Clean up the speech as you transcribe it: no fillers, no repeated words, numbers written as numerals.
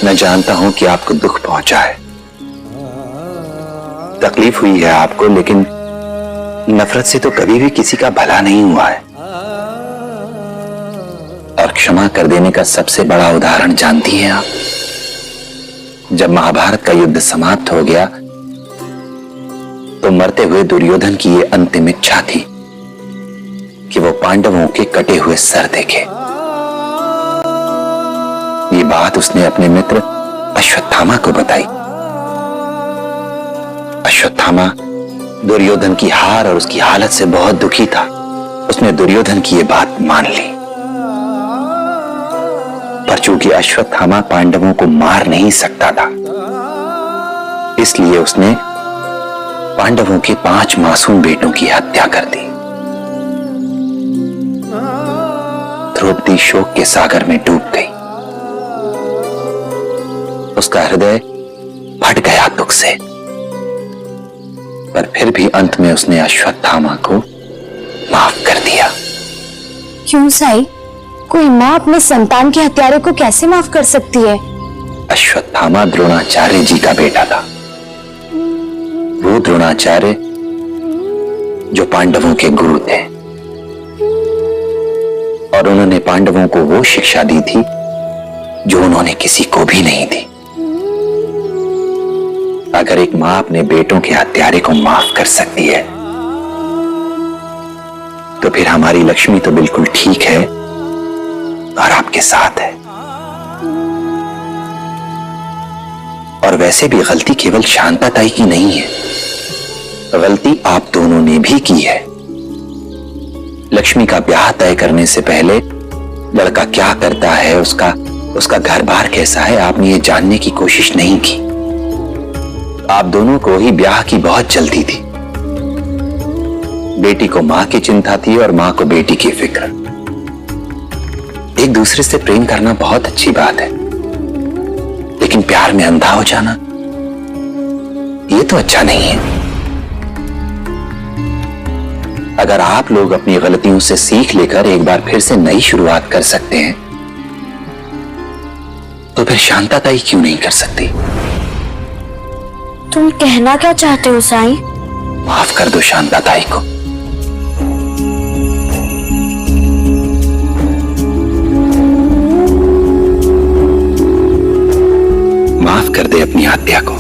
मैं जानता हूं कि आपको दुख पहुंचा है, तकलीफ हुई है आपको, लेकिन नफरत से तो कभी भी किसी का भला नहीं हुआ है। और क्षमा कर देने का सबसे बड़ा उदाहरण जानती हैं आप? जब महाभारत का युद्ध समाप्त हो गया तो मरते हुए दुर्योधन की ये अंतिम इच्छा थी कि वो पांडवों के कटे हुए सर देखे। ये बात उसने अपने मित्र अश्वत्थामा को बताई। अश्वत्थामा दुर्योधन की हार और उसकी हालत से बहुत दुखी था। उसने दुर्योधन की ये बात मान ली, पर चूंकि अश्वत्थामा पांडवों को मार नहीं सकता था, इसलिए उसने पांडवों के 5 मासूम बेटों की हत्या कर दी। द्रौपदी शोक के सागर में डूब गई। उसका हृदय फट गया दुख से, पर फिर भी अंत में उसने अश्वत्थामा को माफ कर दिया। क्यों साई? कोई माँ अपने संतान के हत्यारे को कैसे माफ कर सकती है? अश्वत्थामा द्रोणाचार्य जी का बेटा था। वो द्रोणाचार्य जो पांडवों के गुरु थे, और उन्होंने पांडवों को वो शिक्षा दी थी जो उन्होंने किसी को भी नहीं दी। अगर एक मां अपने बेटों के हत्यारे को माफ कर सकती है, तो फिर हमारी लक्ष्मी तो बिल्कुल ठीक है और आपके साथ है। और वैसे भी गलती केवल शांताताई की नहीं है, गलती आप दोनों ने भी की है। लक्ष्मी का ब्याह तय करने से पहले लड़का क्या करता है, उसका घर बार कैसा है, आपने ये जानने की कोशिश नहीं की। आप दोनों को ही ब्याह की बहुत जल्दी थी। बेटी को मां की चिंता थी और मां को बेटी की फिक्र। एक दूसरे से प्रेम करना बहुत अच्छी बात है, लेकिन प्यार में अंधा हो जाना, ये तो अच्छा नहीं है। अगर आप लोग अपनी गलतियों से सीख लेकर एक बार फिर से नई शुरुआत कर सकते हैं, तो फिर शांताताई क्यों नहीं कर सकती? तुम कहना क्या चाहते हो साई? माफ कर दो शांताताई को। माफ कर दे अपनी हत्या को।